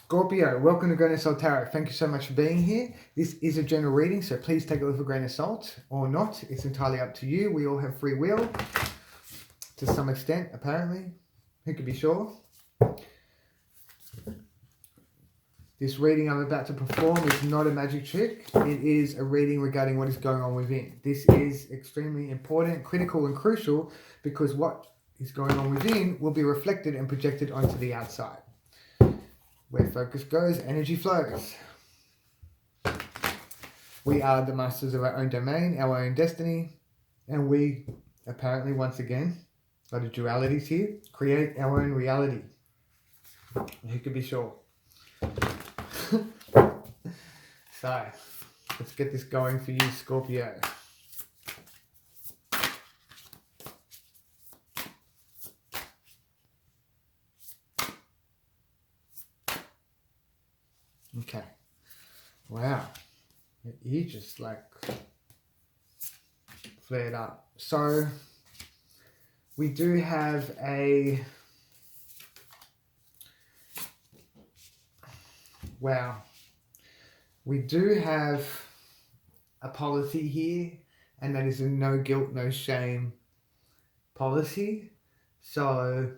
Scorpio, welcome to Grain of Salt Tarot. Thank you so much for being here. This is a general reading, so please take it with a grain of salt or not. It's entirely up to you. We all have free will to some extent, apparently. Who could be sure? This reading I'm about to perform is not a magic trick. It is a reading regarding what is going on within. This is extremely important, critical, and crucial because what is going on within will be reflected and projected onto the outside. Where focus goes, energy flows. We are the masters of our own domain, our own destiny, and we, apparently, once again, a lot of dualities here, create our own reality. Who could be sure? So, let's get this going for you, Scorpio. Okay. Wow. You just like flared up. So we do have a we do have a policy here, and that is a no guilt, no shame policy. So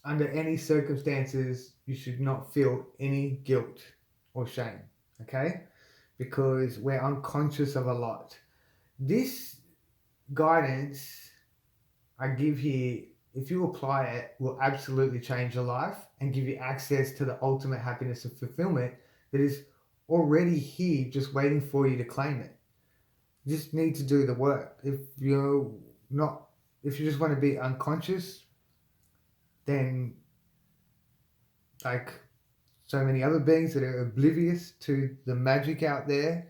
under any circumstances, you should not feel any guilt or shame, okay? Because we're unconscious of a lot. This guidance I give here, if you apply it, will absolutely change your life and give you access to the ultimate happiness and fulfillment that is already here, just waiting for you to claim it. You just need to do the work. If you just want to be unconscious, then like so many other beings that are oblivious to the magic out there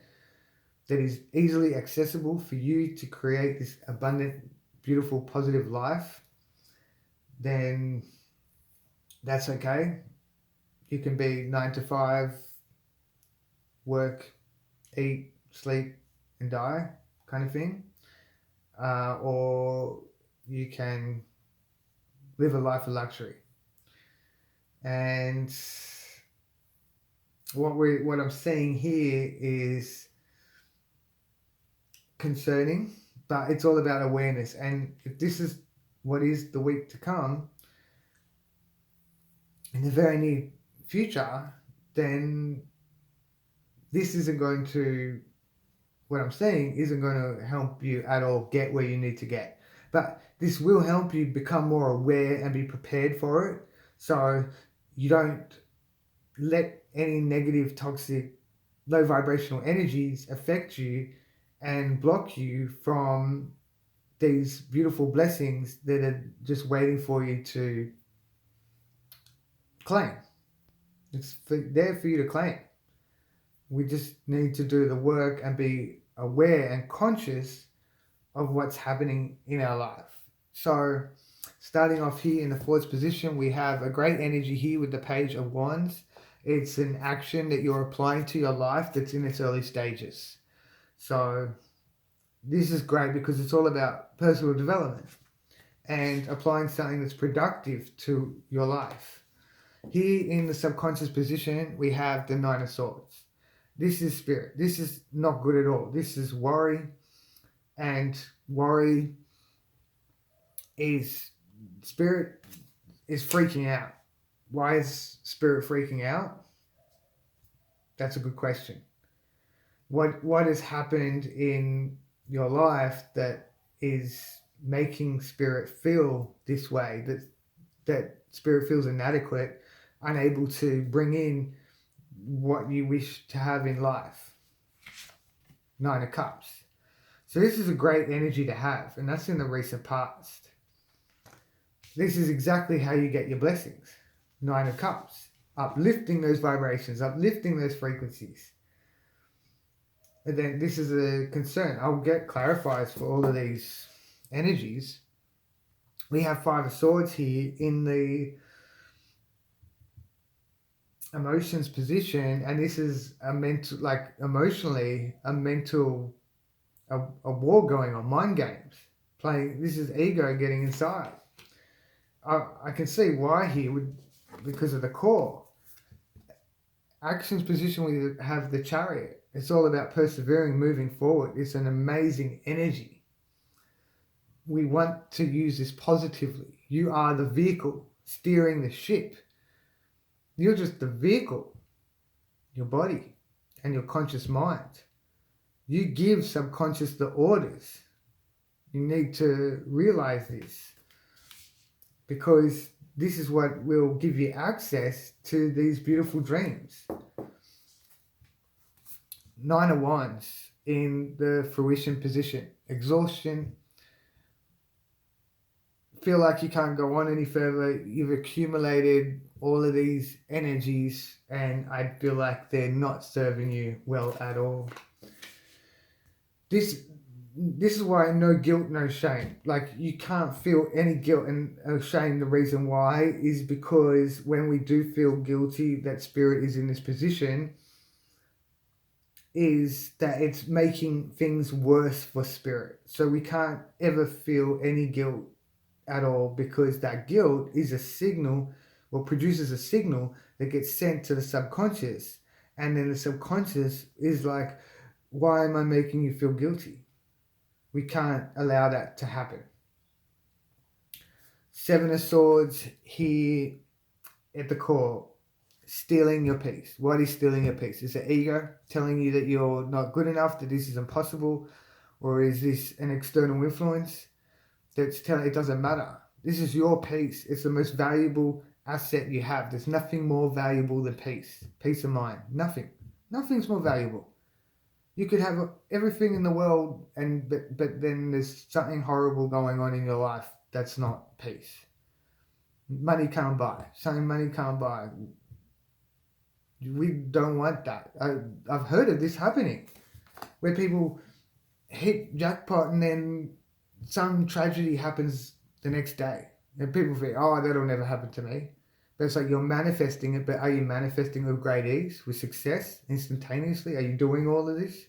that is easily accessible for you to create this abundant, beautiful, positive life, then that's okay. You can be 9 to 5, work, eat, sleep, and die kind of thing. Or you can live a life of luxury. And what I'm seeing here is concerning, but it's all about awareness. And if this is what is the week to come, in the very near future, then this isn't going to, what I'm saying isn't going to help you at all get where you need to get. But this will help you become more aware and be prepared for it. So you don't let any negative, toxic, low vibrational energies affect you and block you from these beautiful blessings that are just waiting for you to claim. It's there for you to claim. We just need to do the work and be aware and conscious of what's happening in our life. So starting off here in the fourth position, we have a great energy here with the Page of Wands. It's an action that you're applying to your life that's in its early stages. So this is great because it's all about personal development and applying something that's productive to your life. Here in the subconscious position, we have the Nine of Swords. This is spirit. This is not good at all. This is worry. And worry is, spirit is freaking out. Why is spirit freaking out? That's a good question. What has happened in your life that is making spirit feel this way, that spirit feels inadequate, unable to bring in what you wish to have in life? Nine of Cups. So this is a great energy to have, and that's in the recent past. This is exactly how you get your blessings. Nine of Cups. Uplifting those vibrations, uplifting those frequencies. And then this is a concern. I'll get clarifiers for all of these energies. We have Five of Swords here in the emotions position, and this is a mental, like emotionally, a mental, a war going on, mind games. Playing, this is ego getting inside. I can see why here would, because of the core. Action's position, we have the Chariot. It's all about persevering, moving forward. It's an amazing energy. We want to use this positively. You are the vehicle steering the ship. You're just the vehicle, your body and your conscious mind. You give subconscious the orders. You need to realize this, because this is what will give you access to these beautiful dreams. 9 of Wands in the fruition position. Exhaustion. Feel like you can't go on any further. You've accumulated all of these energies and I feel like they're not serving you well at all. This is why no guilt, no shame. Like, you can't feel any guilt and shame. The reason why is because when we do feel guilty that spirit is in this position, is that it's making things worse for spirit. So we can't ever feel any guilt at all, because that guilt is a signal, or produces a signal that gets sent to the subconscious, and then the subconscious is like, why am I making you feel guilty? We can't allow that to happen. 7 of Swords here at the core. Stealing your peace. What is stealing your peace? Is it ego telling you that you're not good enough, that this is impossible? Or is this an external influence that's telling it doesn't matter? This is your peace. It's the most valuable asset you have. There's nothing more valuable than peace. Peace of mind. Nothing. Nothing's more valuable. You could have everything in the world, but then there's something horrible going on in your life. That's not peace. Money can't buy. Something money can't buy. We don't want that. I've heard of this happening, where people hit jackpot and then some tragedy happens the next day. And people think, oh, that'll never happen to me. But it's like, you're manifesting it, but are you manifesting with great ease, with success, instantaneously? Are you doing all of this?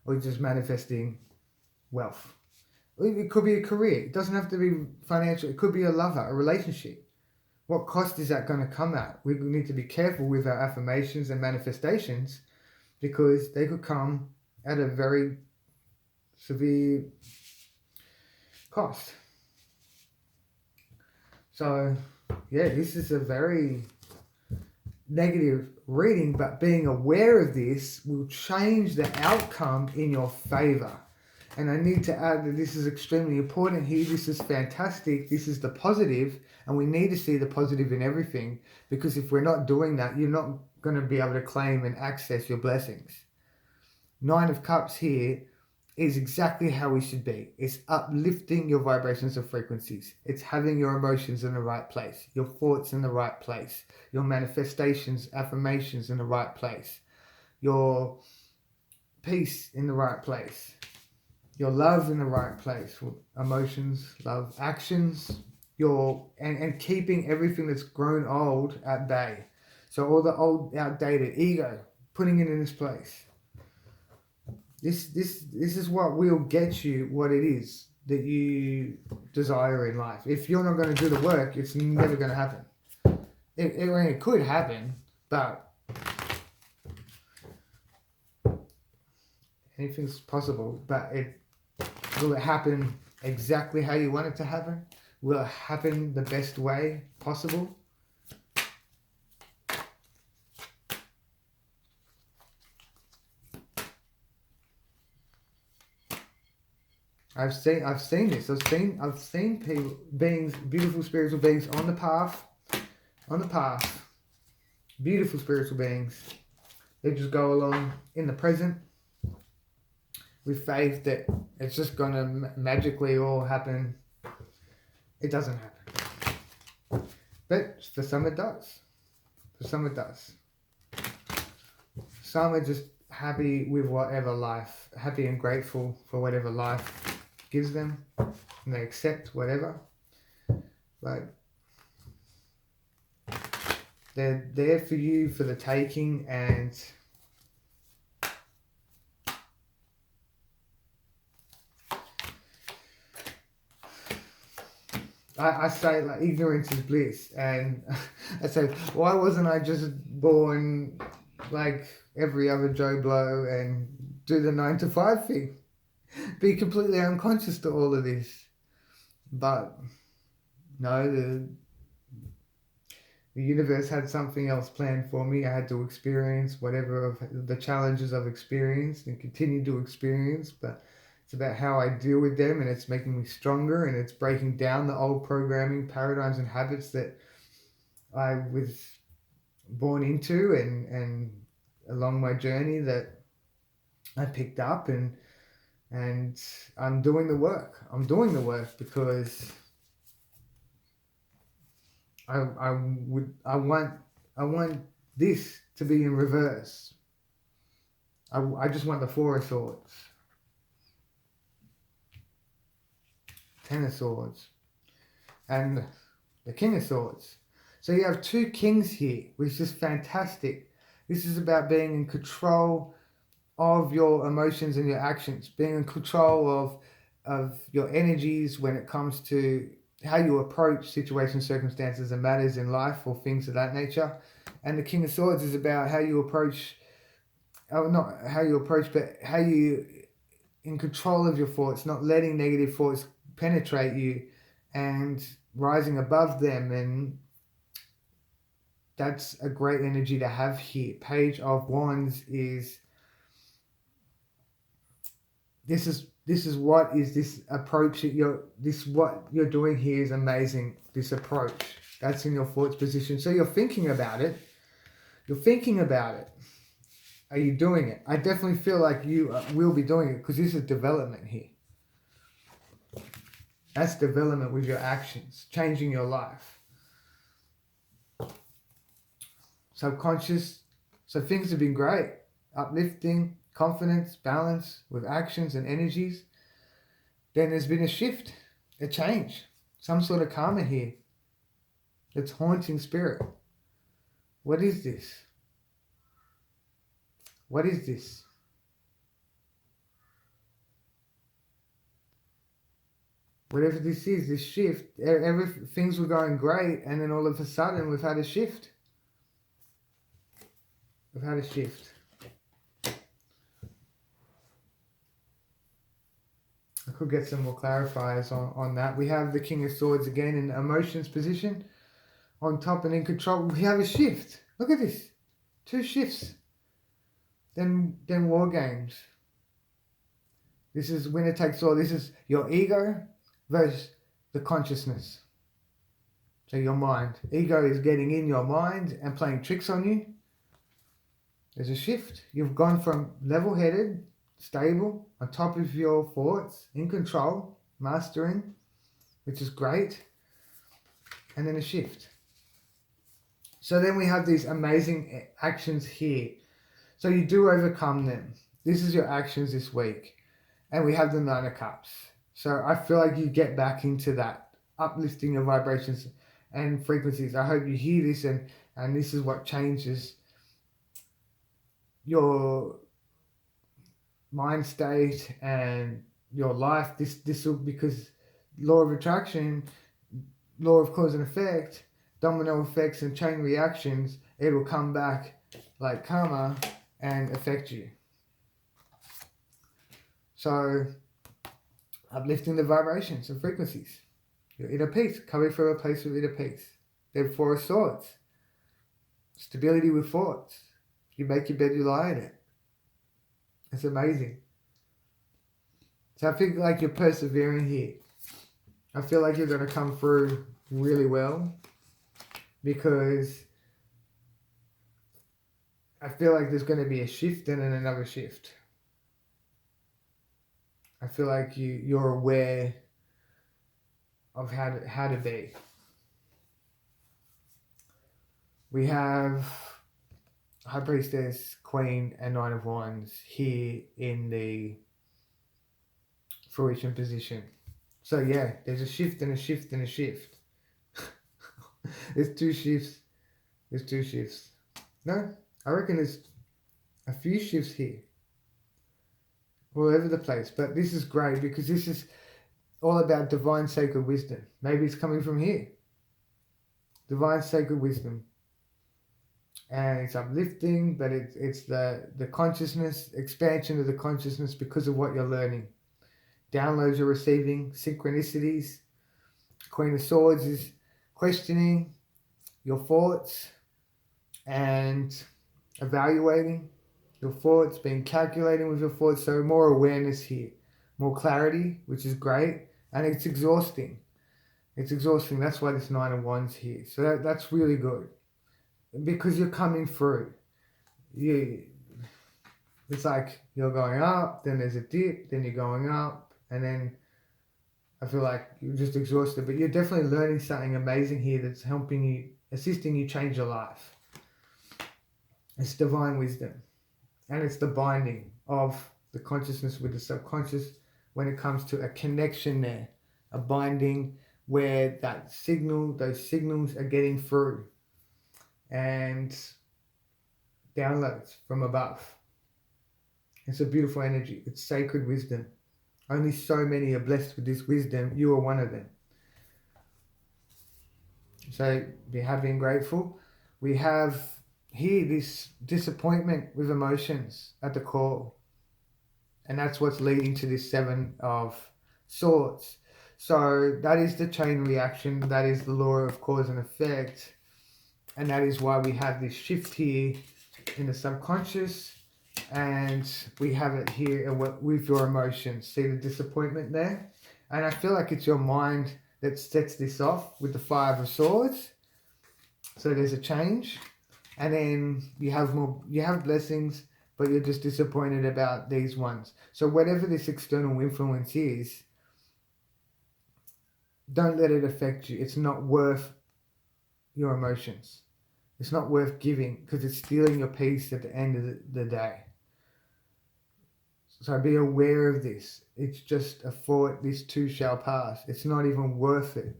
Or are you just manifesting wealth? It could be a career. It doesn't have to be financial. It could be a lover, a relationship. What cost is that going to come at? We need to be careful with our affirmations and manifestations, because they could come at a very severe cost. So, yeah, this is a very negative reading, but being aware of this will change the outcome in your favor. And I need to add that this is extremely important here. This is fantastic. This is the positive, and we need to see the positive in everything, because if we're not doing that, you're not going to be able to claim and access your blessings. 9 of Cups here is exactly how we should be. It's uplifting your vibrations and frequencies. It's having your emotions in the right place, your thoughts in the right place, your manifestations, affirmations in the right place, your peace in the right place, your love in the right place, emotions, love, actions, and keeping everything that's grown old at bay. So all the old, outdated ego, putting it in its place. This is what will get you what it is that you desire in life. If you're not going to do the work, it's never going to happen. It could happen, but anything's possible. But will it happen exactly how you want it to happen? Will it happen the best way possible? I've seen this. I've seen people, beings, beautiful spiritual beings on the path. Beautiful spiritual beings. They just go along in the present with faith that it's just gonna magically all happen. It doesn't happen. But for some it does. Some are just happy with whatever life, happy and grateful for whatever life gives them, and they accept whatever. But they're there for you for the taking, and I say like ignorance is bliss, and I say why wasn't I just born like every other Joe Blow and do the 9 to 5 thing, be completely unconscious to all of this? But no, the universe had something else planned for me. I had to experience whatever of the challenges I've experienced and continue to experience, but it's about how I deal with them, and it's making me stronger, and it's breaking down the old programming paradigms and habits that I was born into, and along my journey that I picked up, and I'm doing the work. I'm doing the work because I want this to be in reverse. I just want the Four of Swords, Ten of Swords, and the King of Swords. So you have two kings here, which is fantastic. This is about being in control of your emotions and your actions, being in control of your energies when it comes to how you approach situations, circumstances, and matters in life, or things of that nature. And the King of Swords is about how you approach, not how you approach, but how you in control of your thoughts, not letting negative thoughts penetrate you, and rising above them. And that's a great energy to have here. Page of Wands is this is what is this approach that what you're doing here is amazing. This approach that's in your thoughts position. So you're thinking about it. You're thinking about it. Are you doing it? I definitely feel like you will be doing it, because this is development here. That's development with your actions, changing your life. Subconscious. So things have been great. Uplifting, confidence, balance with actions and energies. Then there's been a shift, a change, some sort of karma here. It's haunting spirit. What is this? What is this? Whatever this is, this shift, things were going great, and then all of a sudden we've had a shift. We've had a shift. I could get some more clarifiers on that. We have the King of Swords again in emotions position, on top and in control. We have a shift. Look at this. 2 shifts. Then war games. This is winner takes all. This is your ego versus the consciousness. So your mind. Ego is getting in your mind and playing tricks on you. There's a shift. You've gone from level-headed, stable, on top of your thoughts, in control, mastering, which is great. And then a shift. So then we have these amazing actions here. So you do overcome them. This is your actions this week. And we have the 9 of Cups. So I feel like you get back into that uplifting your vibrations and frequencies. I hope you hear this, and this is what changes your mind state and your life. This will, because law of attraction, law of cause and effect, domino effects and chain reactions, it will come back like karma and affect you. So uplifting the vibrations and frequencies. Your inner peace, coming from a place of inner peace. Then 4 of Swords. Stability with thoughts. You make your bed, you lie in it. It's amazing. So I feel like you're persevering here. I feel like you're going to come through really well, because I feel like there's going to be a shift and then another shift. I feel like you're aware of how to be. We have High Priestess, Queen, and 9 of Wands here in the fruition position. So yeah, there's a shift and a shift and a shift. There's 2 shifts. There's 2 shifts. No, I reckon there's a few shifts here. All over the place. But this is great, because this is all about divine sacred wisdom. Maybe it's coming from here. Divine sacred wisdom. And it's uplifting, but it's the consciousness, expansion of the consciousness because of what you're learning. Downloads you're receiving, synchronicities. Queen of Swords is questioning your thoughts and evaluating your thoughts, being calculating with your thoughts. So more awareness here, more clarity, which is great. And it's exhausting. It's exhausting. That's why this Nine of Wands here. So that's really good. Because you're coming through. It's like you're going up, then there's a dip, then you're going up, and then I feel like you're just exhausted. But you're definitely learning something amazing here that's helping you, assisting you change your life. It's divine wisdom. And it's the binding of the consciousness with the subconscious when it comes to a connection there. A binding where those signals are getting through. And downloads from above. It's a beautiful energy. It's sacred wisdom. Only so many are blessed with this wisdom. You are one of them. So be happy and grateful. We have here this disappointment with emotions at the core. And that's what's leading to this Seven of Swords. So that is the chain reaction. That is the law of cause and effect. And that is why we have this shift here in the subconscious. And we have it here with your emotions. See the disappointment there? And I feel like it's your mind that sets this off with the Five of Swords. So there's a change. And then you have blessings, but you're just disappointed about these ones. So whatever this external influence is, don't let it affect you. It's not worth your emotions. It's not worth giving because it's stealing your peace at the end of the day. So be aware of this. It's just a thought. This too shall pass. It's not even worth it.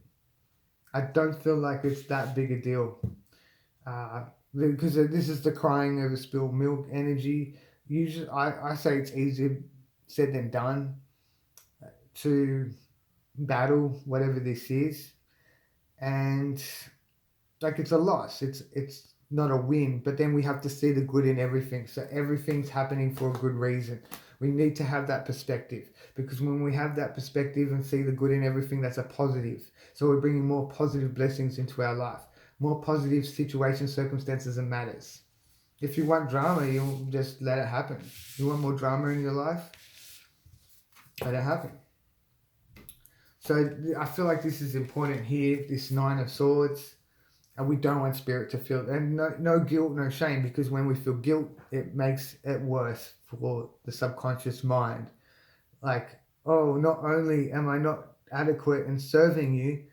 I don't feel like it's that big a deal. Because this is the crying over spilled milk energy. Usually, I say it's easier said than done to battle whatever this is. And like it's a loss. It's not a win. But then we have to see the good in everything. So everything's happening for a good reason. We need to have that perspective, because when we have that perspective and see the good in everything, that's a positive. So we're bringing more positive blessings into our life, more positive situations, circumstances, and matters. If you want drama, you'll just let it happen. You want more drama in your life? Let it happen. So I feel like this is important here, this Nine of Swords. And we don't want spirit to feel, and no guilt, no shame, because when we feel guilt, it makes it worse for the subconscious mind. Like, oh, not only am I not adequate in serving you,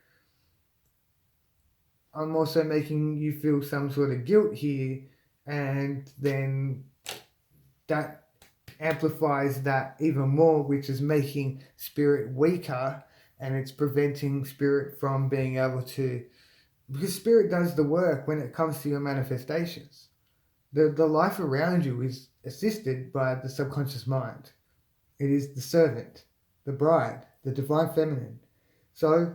I'm also making you feel some sort of guilt here, and then that amplifies that even more, which is making spirit weaker, and it's preventing spirit from being able to, because spirit does the work when it comes to your manifestations. The life around you is assisted by the subconscious mind. It is the servant, the bride, the divine feminine. So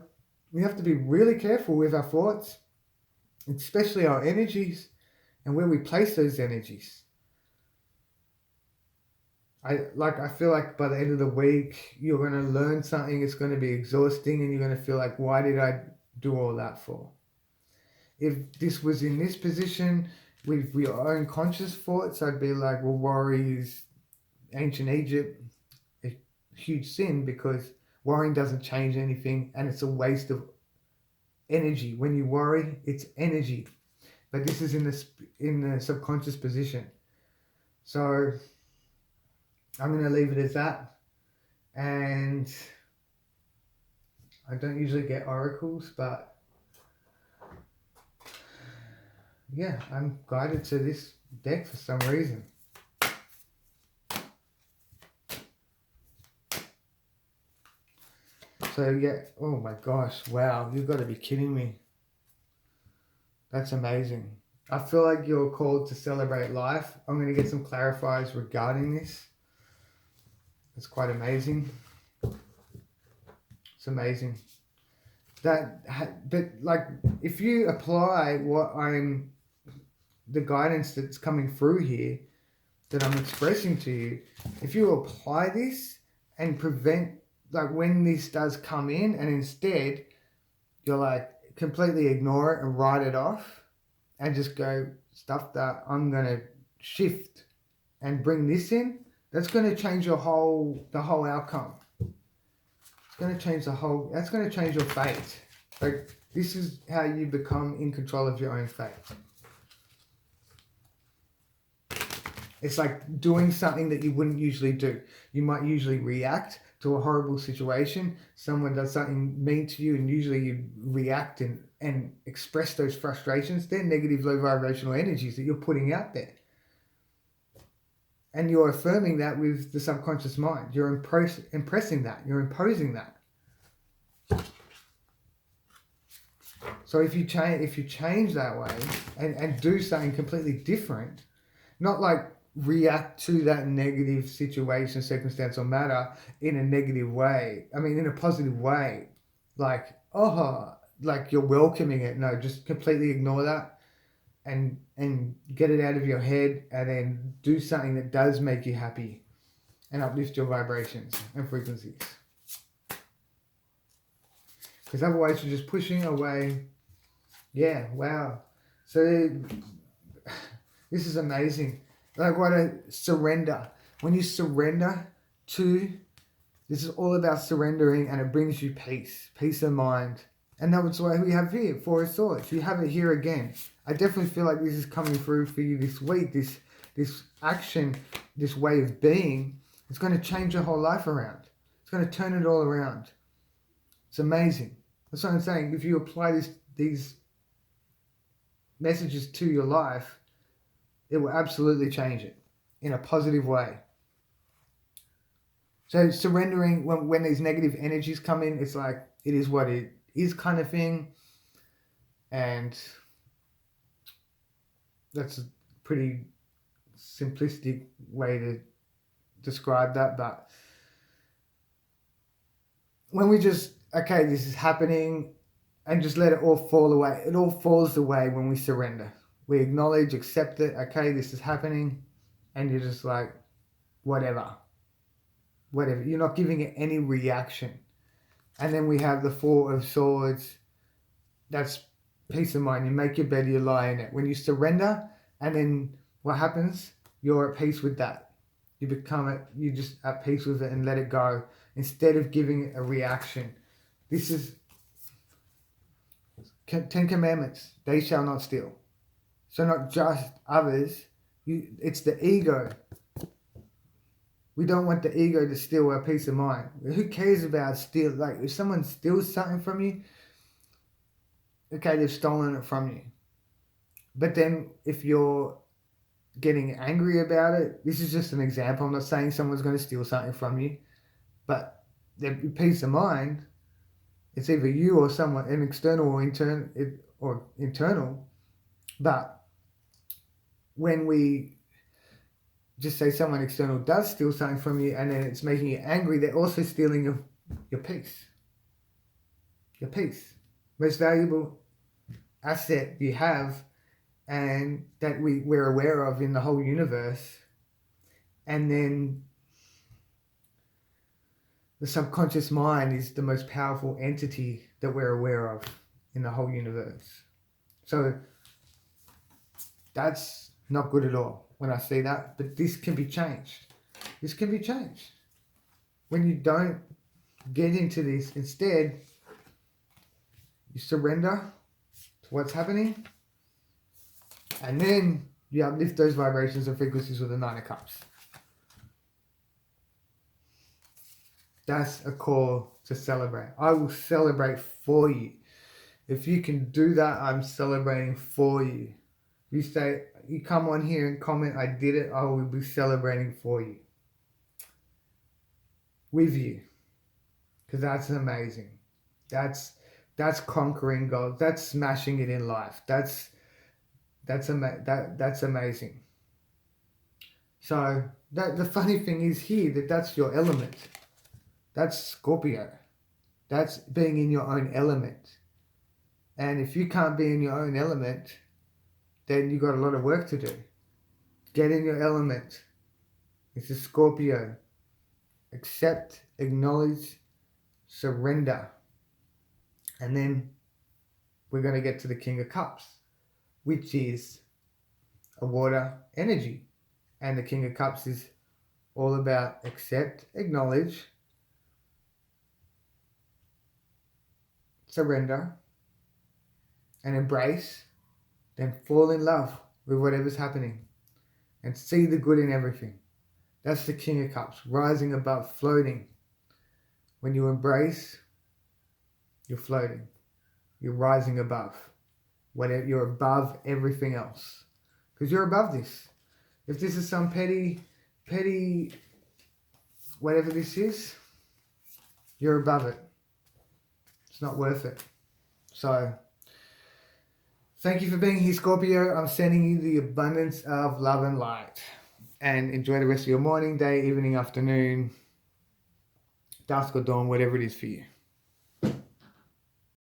we have to be really careful with our thoughts, especially our energies, and where we place those energies. I feel like by the end of the week, you're going to learn something. It's going to be exhausting, and you're going to feel like, why did I do all that for? If this was in this position with your own conscious thoughts, I'd be like, well, worry is ancient Egypt, a huge sin, because worrying doesn't change anything, and it's a waste of energy. When you worry, it's energy. But this is in the subconscious position. So I'm going to leave it as that. And I don't usually get oracles, but yeah, I'm guided to this deck for some reason. So yeah, oh my gosh, wow, you've got to be kidding me. That's amazing. I feel like you're called to celebrate life. I'm going to get some clarifiers regarding this. It's quite amazing. So amazing. But like, if you apply the guidance that's coming through here, that I'm expressing to you, if you apply this and prevent, like when this does come in, and instead you're like completely ignore it and write it off and just go, stuff that, I'm going to shift and bring this in, that's going to change the whole outcome. It's going to change that's going to change your fate. Like, this is how you become in control of your own fate. It's like doing something that you wouldn't usually do. You might usually react to a horrible situation. Someone does something mean to you, and usually you react and express those frustrations. They're negative, low vibrational energies that you're putting out there. And you're affirming that with the subconscious mind. You're impressing that. You're imposing that. So if you change that way and do something completely different, not like react to that negative situation, circumstance, or matter in a negative way. I mean, in a positive way. Like, like you're welcoming it. No, just completely ignore that and get it out of your head, and then do something that does make you happy and uplift your vibrations and frequencies. Because otherwise you're just pushing away. Yeah, wow. So this is amazing. Like, what a surrender. When you surrender to, this is all about surrendering, and it brings you peace of mind. And that's why we have here, Four of Swords. You have it here again. I definitely feel like this is coming through for you this week. This action, this way of being, it's going to change your whole life around. It's going to turn it all around. It's amazing. That's what I'm saying. If you apply these messages to your life, it will absolutely change it in a positive way. So surrendering, when these negative energies come in, it's like, it is what it is kind of thing. And that's a pretty simplistic way to describe that. But when we just, okay, this is happening, and just let it all fall away. It all falls away when we surrender. We acknowledge, accept it. Okay, this is happening. And you're just like, whatever. You're not giving it any reaction. And then we have the Four of Swords. That's peace of mind. You make your bed, you lie in it. When you surrender, and then what happens? You're at peace with that. You're just at peace with it and let it go. Instead of giving it a reaction. This is 10 Commandments. They shall not steal. So not just others. It's the ego. We don't want the ego to steal our peace of mind. Who cares about steal? Like, if someone steals something from you, okay, they've stolen it from you. But then if you're getting angry about it, this is just an example. I'm not saying someone's going to steal something from you, but their peace of mind, it's either you or someone, an external or internal. But when we just say someone external does steal something from you, and then it's making you angry, they're also stealing your peace. Your peace. Most valuable asset you have, and that we're aware of in the whole universe. And then the subconscious mind is the most powerful entity that we're aware of in the whole universe. So that's not good at all when I see that. But this can be changed. This can be changed. When you don't get into this, instead, you surrender to what's happening. And then you uplift those vibrations and frequencies with the Nine of Cups. That's a call to celebrate. I will celebrate for you. If you can do that, I'm celebrating for you. You come on here and comment, I did it, I will be celebrating for you. With you. Because that's amazing. That's conquering goals. That's smashing it in life. That's amazing. So the funny thing is here that's your element. That's Scorpio. That's being in your own element. And if you can't be in your own element, then you've got a lot of work to do. Get in your element. It's a Scorpio. Accept, acknowledge, surrender. And then we're going to get to the King of Cups, which is a water energy. And the King of Cups is all about accept, acknowledge, surrender, and embrace, then fall in love with whatever's happening and see the good in everything. That's the King of Cups, rising above, floating. When you embrace, you're floating. You're rising above. Whatever, you're above everything else. Because you're above this. If this is some petty, whatever this is, you're above it. It's not worth it. So, thank you for being here, Scorpio. I'm sending you the abundance of love and light. And enjoy the rest of your morning, day, evening, afternoon, dusk or dawn, whatever it is for you.